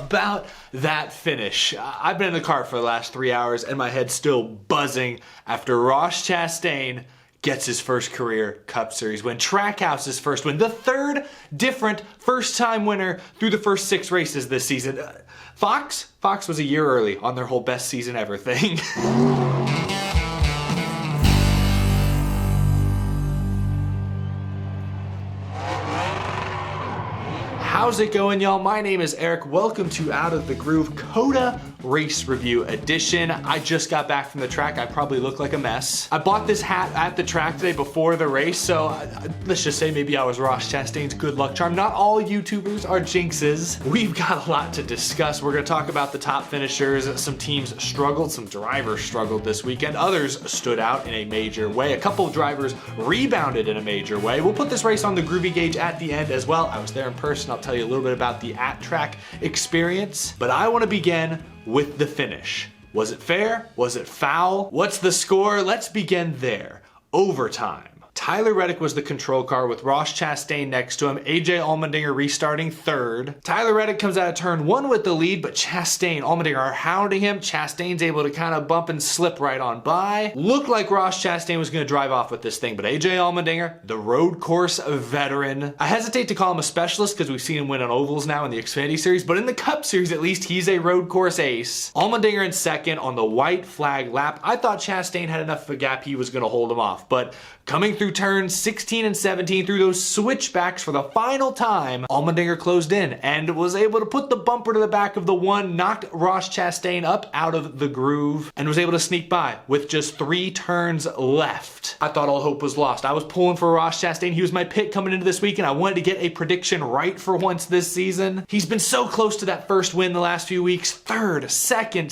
about that finish? I've been in the car for the last 3 hours and my head's still buzzing after Ross Chastain gets his first career Cup Series win. Trackhouse's first win. The third different first-time winner through the first 6 races this season. Fox was a year early on their whole best season ever thing. How's it going, y'all? My name is Eric. Welcome to Out of the Groove COTA Race Review Edition. I just got back from the track. I probably look like a mess. I bought this hat at the track today before the race, so let's just say maybe I was Ross Chastain's good luck charm. Not all YouTubers are jinxes. We've got a lot to discuss. We're gonna talk about the top finishers. Some teams struggled, some drivers struggled this weekend. Others stood out in a major way. A couple of drivers rebounded in a major way. We'll put this race on the Groovy Gauge at the end as well. I was there in person. I'll tell you a little bit about the at-track experience, but I want to begin with the finish. Was it fair? Was it foul? What's the score? Let's begin there. Overtime. Tyler Reddick was the control car with Ross Chastain next to him. AJ Allmendinger restarting third. Tyler Reddick comes out of turn 1 with the lead, but Chastain, Allmendinger are hounding him. Chastain's able to kind of bump and slip right on by. Looked like Ross Chastain was going to drive off with this thing, but AJ Allmendinger, the road course veteran. I hesitate to call him a specialist because we've seen him win on ovals now in the Xfinity Series, but in the Cup Series at least, he's a road course ace. Allmendinger in second on the white flag lap. I thought Chastain had enough of a gap he was going to hold him off, but coming through turns 16 and 17, through those switchbacks for the final time, Allmendinger closed in and was able to put the bumper to the back of the one, knocked Ross Chastain up out of the groove, and was able to sneak by with just 3 turns left. I thought all hope was lost. I was pulling for Ross Chastain. He was my pick coming into this week, and I wanted to get a prediction right for once this season. He's been so close to that first win the last few weeks. Third, second.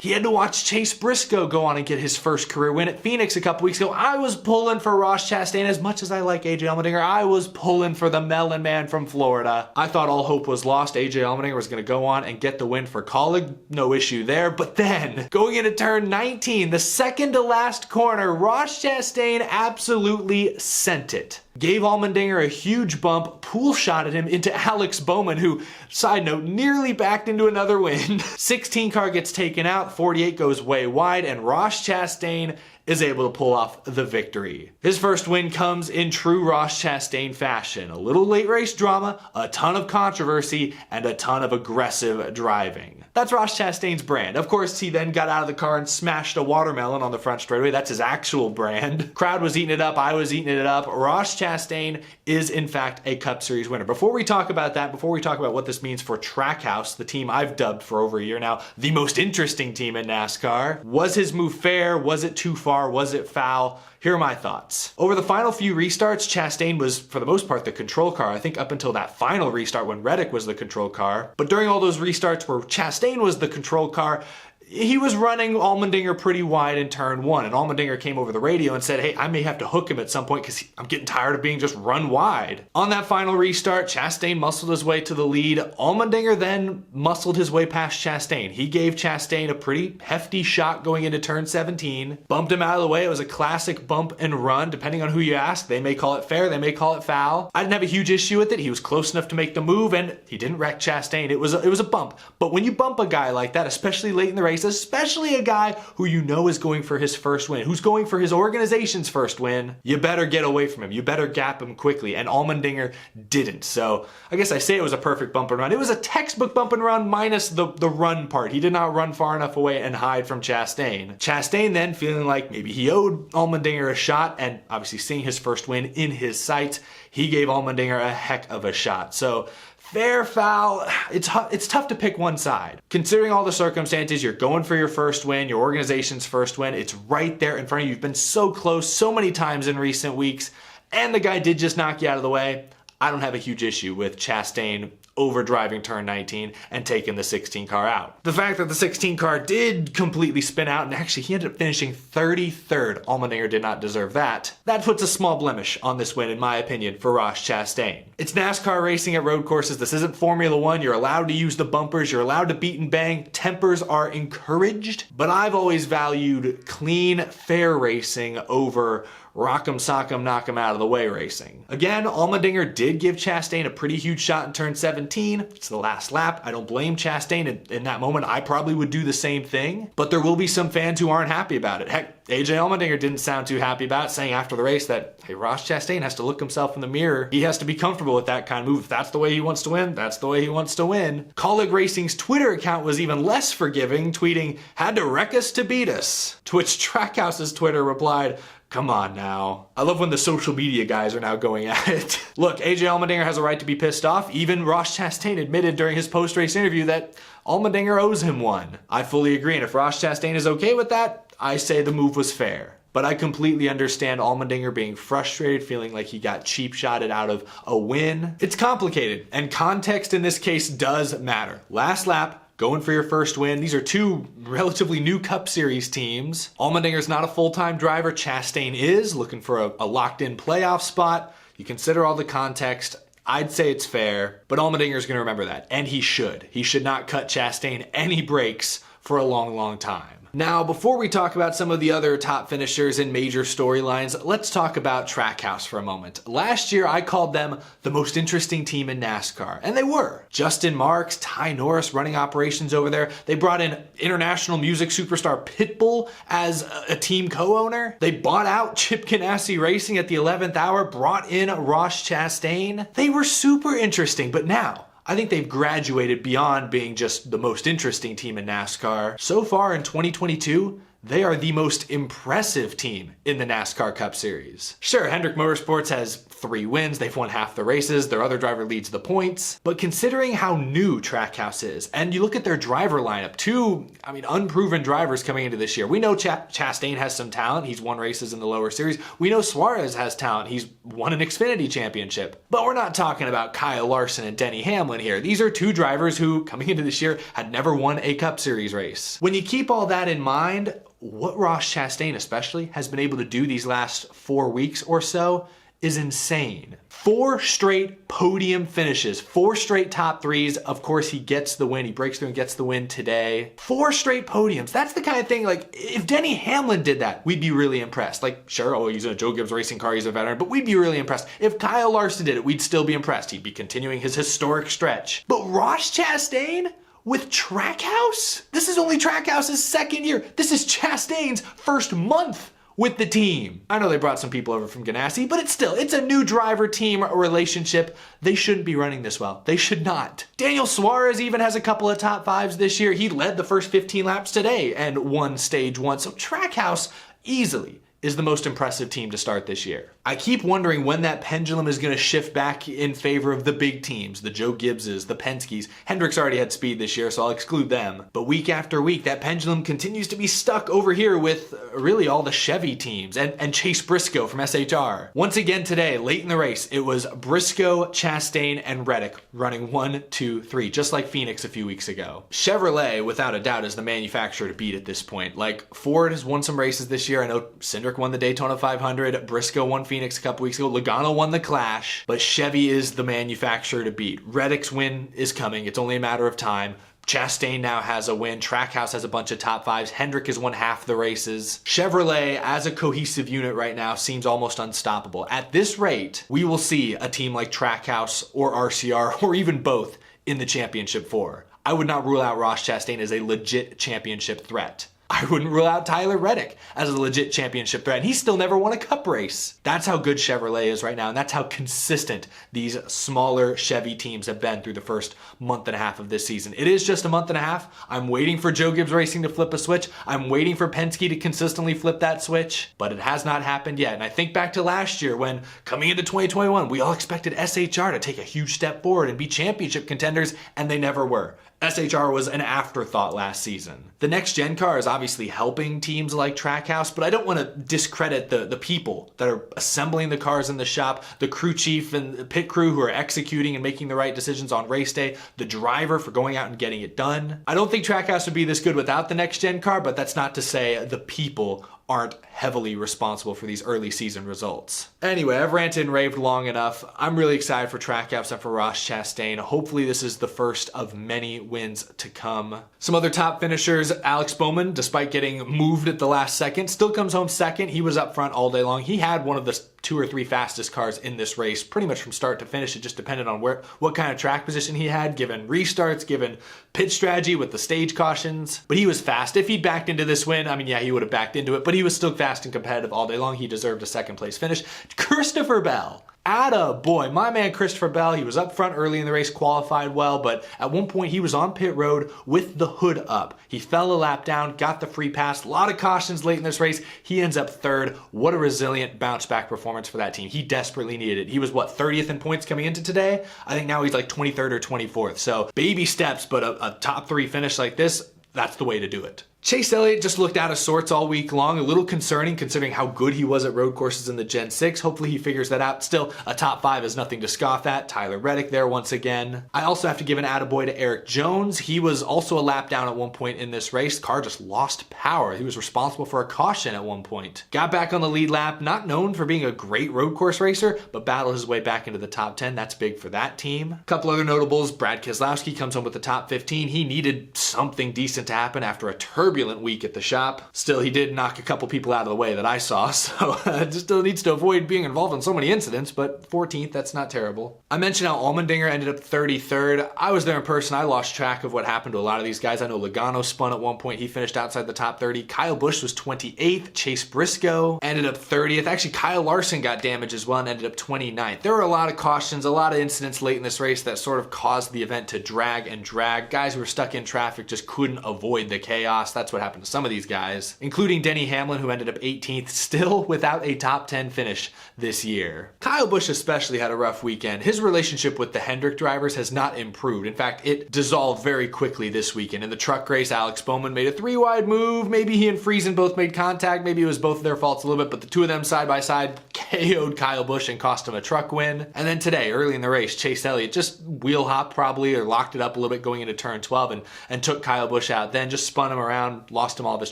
He had to watch Chase Briscoe go on and get his first career win at Phoenix a couple weeks ago. I was pulling for Ross Chastain. As much as I like AJ Allmendinger, I was pulling for the Melon Man from Florida. I thought all hope was lost. AJ Allmendinger was going to go on and get the win for Colleague. No issue there. But then, going into turn 19, the second to last corner, Ross Chastain absolutely sent it. Gave Allmendinger a huge bump, pool shotted him into Alex Bowman, who, side note, nearly backed into another win. 16 car gets taken out, 48 goes way wide, and Ross Chastain is able to pull off the victory. His first win comes in true Ross Chastain fashion. A little late race drama, a ton of controversy, and a ton of aggressive driving. That's Ross Chastain's brand. Of course, he then got out of the car and smashed a watermelon on the front straightaway. That's his actual brand. Crowd was eating it up. I was eating it up. Ross Chastain is, in fact, a Cup Series winner. Before we talk about that, before we talk about what this means for Trackhouse, the team I've dubbed for over a year now, the most interesting team in NASCAR, was his move fair? Was it too far? Was it foul? Here are my thoughts. Over the final few restarts, Chastain was, for the most part, the control car. I think up until that final restart when Reddick was the control car. But during all those restarts where Chastain was the control car, he was running Allmendinger pretty wide in turn 1, and Allmendinger came over the radio and said, hey, I may have to hook him at some point because I'm getting tired of being just run wide. On that final restart, Chastain muscled his way to the lead. Allmendinger then muscled his way past Chastain. He gave Chastain a pretty hefty shot going into turn 17, bumped him out of the way. It was a classic bump and run, depending on who you ask. They may call it fair, they may call it foul. I didn't have a huge issue with it. He was close enough to make the move, and he didn't wreck Chastain. It was a bump. But when you bump a guy like that, especially late in the race, especially a guy who you know is going for his first win, who's going for his organization's first win, you better get away from him. You better gap him quickly, and Allmendinger didn't. So I guess I say it was a perfect bump and run. It was a textbook bump and run minus the run part. He did not run far enough away and hide from Chastain. Chastain then, feeling like maybe he owed Allmendinger a shot, and obviously seeing his first win in his sights, he gave Allmendinger a heck of a shot. So fair, foul, it's tough to pick one side. Considering all the circumstances, you're going for your first win, your organization's first win, it's right there in front of you. You've been so close so many times in recent weeks, and the guy did just knock you out of the way. I don't have a huge issue with Chastain over driving turn 19 and taking the 16 car out. The fact that the 16 car did completely spin out, and actually he ended up finishing 33rd, Allmendinger did not deserve that. That puts a small blemish on this win, in my opinion, for Ross Chastain. It's NASCAR racing at road courses. This isn't Formula One. You're allowed to use the bumpers. You're allowed to beat and bang. Tempers are encouraged, but I've always valued clean, fair racing over rock'em sock'em knock 'em out of the way racing. Again, Allmendinger did give Chastain a pretty huge shot in turn 17. It's the last lap. I don't blame Chastain in that moment. I probably would do the same thing, but there will be some fans who aren't happy about it. Heck, AJ Allmendinger didn't sound too happy about it, saying after the race that, hey, Ross Chastain has to look himself in the mirror. He has to be comfortable with that kind of move. If that's the way he wants to win, that's the way he wants to win. Colleague Racing's Twitter account was even less forgiving, tweeting, had to wreck us to beat us. To which Trackhouse's Twitter replied, come on now. I love when the social media guys are now going at it. Look, AJ Allmendinger has a right to be pissed off. Even Ross Chastain admitted during his post-race interview that Allmendinger owes him one. I fully agree, and if Ross Chastain is okay with that, I say the move was fair. But I completely understand Allmendinger being frustrated, feeling like he got cheap-shotted out of a win. It's complicated, and context in this case does matter. Last lap, going for your first win. These are two relatively new Cup Series teams. Allmendinger's not a full-time driver. Chastain is, looking for a locked-in playoff spot. You consider all the context. I'd say it's fair, but Allmendinger's going to remember that, and he should. He should not cut Chastain any breaks for a long, long time. Now, before we talk about some of the other top finishers and major storylines, let's talk about Trackhouse for a moment. Last year, I called them the most interesting team in NASCAR, and they were. Justin Marks, Ty Norris running operations over there. They brought in international music superstar Pitbull as a team co-owner. They bought out Chip Ganassi Racing at the 11th hour, brought in Ross Chastain. They were super interesting, but now, I think they've graduated beyond being just the most interesting team in NASCAR. So far in 2022, they are the most impressive team in the NASCAR Cup Series. Sure, Hendrick Motorsports has 3 wins, they've won half the races, their other driver leads the points, but considering how new Trackhouse is, and you look at their driver lineup, two, unproven drivers coming into this year. We know Chastain has some talent, he's won races in the lower series. We know Suarez has talent, he's won an Xfinity championship. But we're not talking about Kyle Larson and Denny Hamlin here. These are two drivers who, coming into this year, had never won a Cup Series race. When you keep all that in mind, what Ross Chastain especially has been able to do these last 4 weeks or so is insane. 4 straight podium finishes, 4 straight top 3s. Of course, he gets the win. He breaks through and gets the win today. 4 straight podiums. That's the kind of thing, like, if Denny Hamlin did that, we'd be really impressed. Like, sure, he's in a Joe Gibbs racing car, he's a veteran, but we'd be really impressed. If Kyle Larson did it, we'd still be impressed. He'd be continuing his historic stretch. But Ross Chastain? With Trackhouse? This is only Trackhouse's 2nd year. This is Chastain's first month with the team. I know they brought some people over from Ganassi, but it's a new driver-team relationship. They shouldn't be running this well. They should not. Daniel Suarez even has a couple of top 5s this year. He led the first 15 laps today and won stage 1. So Trackhouse easily is the most impressive team to start this year. I keep wondering when that pendulum is going to shift back in favor of the big teams, the Joe Gibbses, the Penske's. Hendrick's already had speed this year, so I'll exclude them. But week after week, that pendulum continues to be stuck over here with really all the Chevy teams and Chase Briscoe from SHR. Once again today, late in the race, it was Briscoe, Chastain, and Reddick running 1, 2, 3, just like Phoenix a few weeks ago. Chevrolet, without a doubt, is the manufacturer to beat at this point. Like, Ford has won some races this year. I know Cindric won the Daytona 500, Briscoe won Phoenix a couple weeks ago, Logano won the Clash, but Chevy is the manufacturer to beat. Reddick's win is coming, it's only a matter of time. Chastain now has a win, Trackhouse has a bunch of top 5s, Hendrick has won half the races. Chevrolet, as a cohesive unit right now, seems almost unstoppable. At this rate, we will see a team like Trackhouse or RCR, or even both, in the championship 4. I would not rule out Ross Chastain as a legit championship threat. I wouldn't rule out Tyler Reddick as a legit championship threat. He's still never won a Cup race. That's how good Chevrolet is right now, and that's how consistent these smaller Chevy teams have been through the first month and a half of this season. It is just a month and a half. I'm waiting for Joe Gibbs Racing to flip a switch. I'm waiting for Penske to consistently flip that switch, but it has not happened yet. And I think back to last year when, coming into 2021, we all expected SHR to take a huge step forward and be championship contenders, and they never were. SHR was an afterthought last season. The next gen car is obviously helping teams like Trackhouse, but I don't want to discredit the people that are assembling the cars in the shop, the crew chief and the pit crew who are executing and making the right decisions on race day, the driver for going out and getting it done. I don't think Trackhouse would be this good without the next gen car, but that's not to say the people aren't heavily responsible for these early season results. Anyway, I've ranted and raved long enough. I'm really excited for Trackhouse and for Ross Chastain. Hopefully this is the first of many wins to come. Some other top finishers, Alex Bowman, despite getting moved at the last second, still comes home second. He was up front all day long. He had one of the 2 or 3 fastest cars in this race, pretty much from start to finish. It just depended on what kind of track position he had, given restarts, given pit strategy with the stage cautions. But he was fast. If he'd backed into this win, I mean, yeah, he would have backed into it, but he was still fast and competitive all day long. He deserved a second place finish. Christopher Bell. Atta boy, my man Christopher Bell, he was up front early in the race, qualified well, but at one point he was on pit road with the hood up. He fell a lap down, got the free pass, a lot of cautions late in this race. He ends up third. What a resilient bounce back performance for that team. He desperately needed it. He was what, 30th in points coming into today? I think now he's like 23rd or 24th. So baby steps, but a top 3 finish like this, that's the way to do it. Chase Elliott just looked out of sorts all week long, a little concerning considering how good he was at road courses in the Gen 6. Hopefully he figures that out. Still, a top 5 is nothing to scoff at. Tyler Reddick there once again. I also have to give an attaboy to Eric Jones. He was also a lap down at one point in this race. The car just lost power. He was responsible for a caution at one point. Got back on the lead lap, not known for being a great road course racer, but battled his way back into the top 10. That's big for that team. A couple other notables, Brad Keselowski comes home with the top 15. He needed something decent to happen after a turbulent week at the shop. Still, he did knock a couple people out of the way that I saw, so just still needs to avoid being involved in so many incidents, but 14th, that's not terrible. I mentioned how Allmendinger ended up 33rd. I was there in person. I lost track of what happened to a lot of these guys. I know Logano spun at one point. He finished outside the top 30. Kyle Busch was 28th. Chase Briscoe ended up 30th. Actually, Kyle Larson got damaged as well and ended up 29th. There were a lot of cautions, a lot of incidents late in this race that sort of caused the event to drag and drag. Guys who were stuck in traffic just couldn't avoid the chaos. That's what happened to some of these guys, including Denny Hamlin, who ended up 18th, still without a top 10 finish this year. Kyle Busch especially had a rough weekend. His relationship with the Hendrick drivers has not improved. In fact, it dissolved very quickly this weekend. In the truck race, Alex Bowman made a 3-wide move. Maybe he and Friesen both made contact. Maybe it was both their faults a little bit, but the two of them side by side KO'd Kyle Busch and cost him a truck win. And then today, early in the race, Chase Elliott just wheel hopped probably or locked it up a little bit going into turn 12 and took Kyle Busch out. Then just spun him around, lost him all of his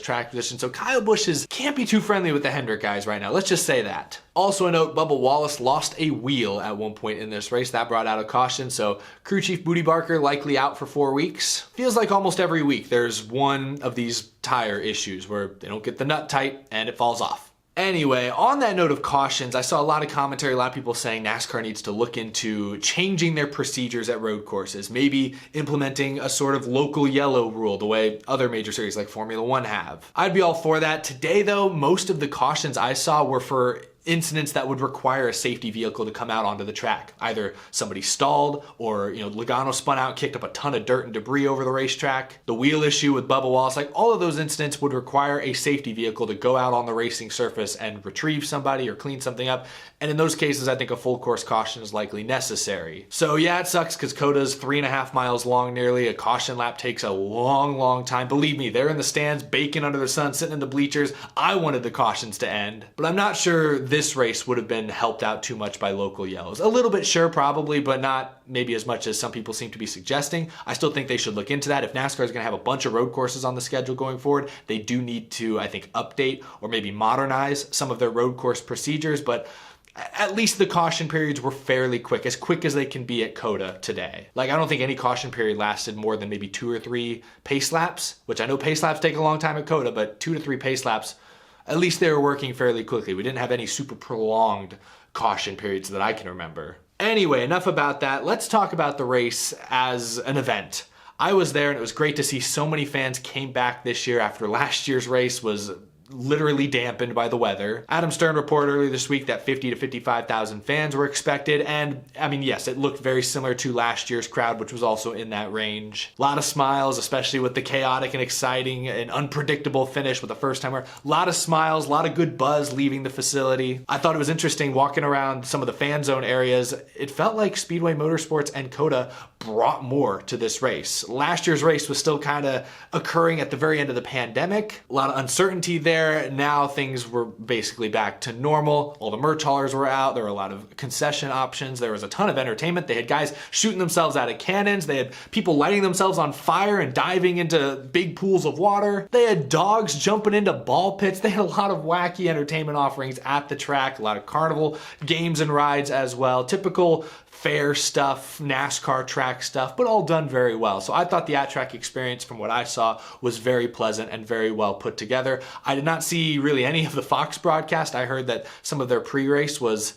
track position. So Kyle Busch can't be too friendly with the Hendrick guys right now. Let's just say that. Also a note, Bubba Wallace lost a wheel at one point in this race. That brought out a caution, so crew chief Booty Barker likely out for 4 weeks. Feels like almost every week there's one of these tire issues where they don't get the nut tight and it falls off. Anyway, on that note of cautions, I saw a lot of commentary, a lot of people saying NASCAR needs to look into changing their procedures at road courses, maybe implementing a sort of local yellow rule the way other major series like Formula One have. I'd be all for that. Today though, most of the cautions I saw were for incidents that would require a safety vehicle to come out onto the track. Either somebody stalled or, Logano spun out, kicked up a ton of dirt and debris over the racetrack. The wheel issue with Bubba Wallace, like all of those incidents would require a safety vehicle to go out on the racing surface and retrieve somebody or clean something up. And in those cases, I think a full course caution is likely necessary. So yeah, it sucks because COTA's 3.5 miles long nearly. A caution lap takes a long, long time. Believe me, they're in the stands, baking under the sun, sitting in the bleachers. I wanted the cautions to end, but I'm not sure this race would have been helped out too much by local yellows. A little bit sure, probably, but not maybe as much as some people seem to be suggesting. I still think they should look into that. If NASCAR is going to have a bunch of road courses on the schedule going forward, they do need to, I think, update or maybe modernize some of their road course procedures, but at least the caution periods were fairly quick as they can be at COTA today. Like, I don't think any caution period lasted more than maybe 2 or 3 pace laps, which I know pace laps take a long time at COTA, but 2 to 3 pace laps, at least they were working fairly quickly. We didn't have any super prolonged caution periods that I can remember. Anyway, enough about that. Let's talk about the race as an event. I was there and it was great to see so many fans came back this year after last year's race was literally dampened by the weather. Adam Stern reported earlier this week that 50 to 55,000 fans were expected, and I mean, yes, it looked very similar to last year's crowd, which was also in that range. A lot of smiles, especially with the chaotic and exciting and unpredictable finish with the first timer. A lot of smiles, a lot of good buzz leaving the facility. I thought it was interesting walking around some of the fan zone areas. It felt like Speedway Motorsports and COTA brought more to this race. Last year's race was still kind of occurring at the very end of the pandemic. A lot of uncertainty there. Now things were basically back to normal. All the merch haulers were out. There were a lot of concession options. There was a ton of entertainment. They had guys shooting themselves out of cannons. They had people lighting themselves on fire and diving into big pools of water. They had dogs jumping into ball pits. They had a lot of wacky entertainment offerings at the track. A lot of carnival games and rides as well. Typical fair stuff, NASCAR track stuff, but all done very well. So I thought the at-track experience from what I saw was very pleasant and very well put together. I did not see really any of the Fox broadcast. I heard that some of their pre-race was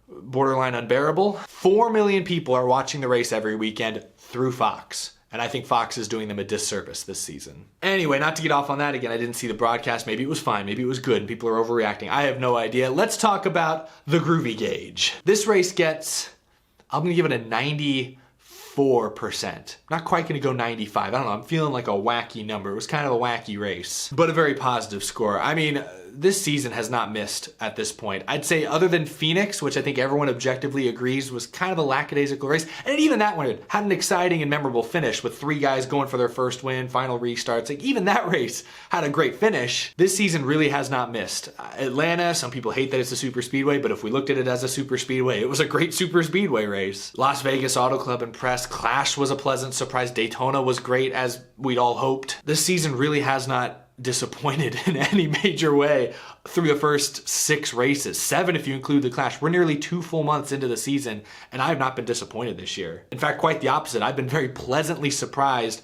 borderline unbearable. 4 million people are watching the race every weekend through Fox. And I think Fox is doing them a disservice this season. Anyway, not to get off on that again, I didn't see the broadcast. Maybe it was fine, maybe it was good, and people are overreacting. I have no idea. Let's talk about the Groovy Gauge. This race gets, I'm gonna give it a 94%. Not quite gonna go 95. I don't know, I'm feeling like a wacky number. It was kind of a wacky race, but a very positive score. I mean, this season has not missed at this point. I'd say other than Phoenix, which I think everyone objectively agrees was kind of a lackadaisical race, and even that one had an exciting and memorable finish with 3 guys going for their first win, final restarts. Like even that race had a great finish. This season really has not missed. Atlanta, some people hate that it's a super speedway, but if we looked at it as a super speedway, it was a great super speedway race. Las Vegas Auto Club impressed. Clash was a pleasant surprise. Daytona was great as we'd all hoped. This season really has not disappointed in any major way through the first 6 races, 7 if you include the Clash. We're nearly 2 full months into the season, and I have not been disappointed this year. In fact, quite the opposite. I've been very pleasantly surprised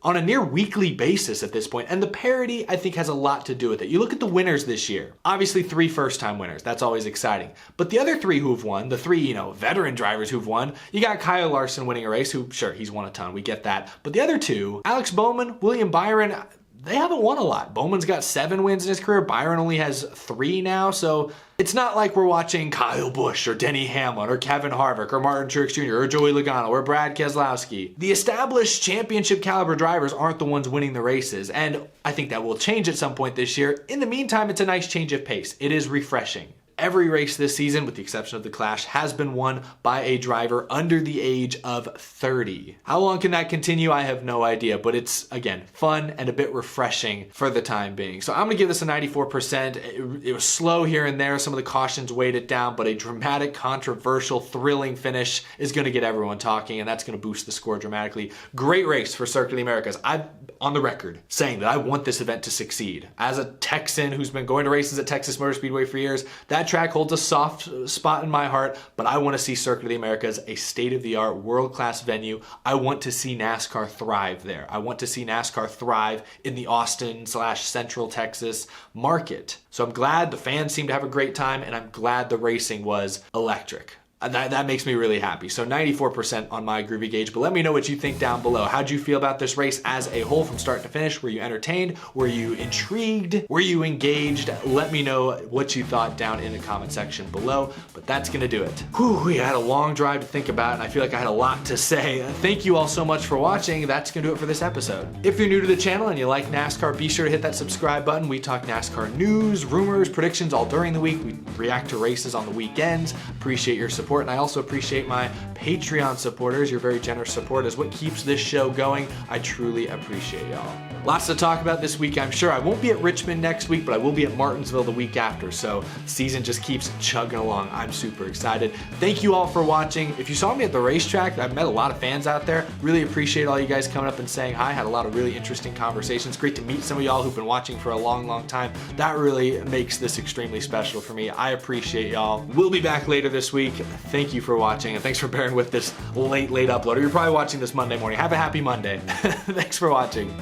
on a near weekly basis at this point, and the parity I think has a lot to do with it. You look at the winners this year, obviously 3 first-time winners, that's always exciting. But the other 3 who've won, the 3, veteran drivers who've won, you got Kyle Larson winning a race, who, sure, he's won a ton, we get that. But the other 2, Alex Bowman, William Byron, they haven't won a lot. Bowman's got 7 wins in his career. Byron only has 3 now. So it's not like we're watching Kyle Busch or Denny Hamlin or Kevin Harvick or Martin Truex Jr. or Joey Logano or Brad Keselowski. The established championship caliber drivers aren't the ones winning the races. And I think that will change at some point this year. In the meantime, it's a nice change of pace. It is refreshing. Every race this season, with the exception of the Clash, has been won by a driver under the age of 30. How long can that continue? I have no idea, but it's, again, fun and a bit refreshing for the time being. So I'm gonna give this a 94%. It was slow here and there. Some of the cautions weighed it down, but a dramatic, controversial, thrilling finish is gonna get everyone talking, and that's gonna boost the score dramatically. Great race for Circuit of the Americas. I'm on the record saying that I want this event to succeed. As a Texan who's been going to races at Texas Motor Speedway for years, that track holds a soft spot in my heart, but I want to see Circuit of the Americas a state-of-the-art, world-class venue. I want to see NASCAR thrive there. I want to see NASCAR thrive in the Austin/Central Texas market. So I'm glad the fans seem to have a great time, and I'm glad the racing was electric. That makes me really happy. So 94% on my Groovy Gauge, but let me know what you think down below. How'd you feel about this race as a whole from start to finish? Were you entertained? Were you intrigued? Were you engaged? Let me know what you thought down in the comment section below, but that's gonna do it. Whew, we had a long drive to think about, and I feel like I had a lot to say. Thank you all so much for watching. That's gonna do it for this episode. If you're new to the channel and you like NASCAR, be sure to hit that subscribe button. We talk NASCAR news, rumors, predictions all during the week. We react to races on the weekends. Appreciate your support. And I also appreciate my Patreon supporters. Your very generous support is what keeps this show going. I truly appreciate y'all. Lots to talk about this week, I'm sure. I won't be at Richmond next week, but I will be at Martinsville the week after. So the season just keeps chugging along. I'm super excited. Thank you all for watching. If you saw me at the racetrack, I've met a lot of fans out there. Really appreciate all you guys coming up and saying hi. Had a lot of really interesting conversations. Great to meet some of y'all who've been watching for a long, long time. That really makes this extremely special for me. I appreciate y'all. We'll be back later this week. Thank you for watching, and thanks for bearing with this late upload. Or you're probably watching this Monday morning. Have a happy Monday. Thanks for watching.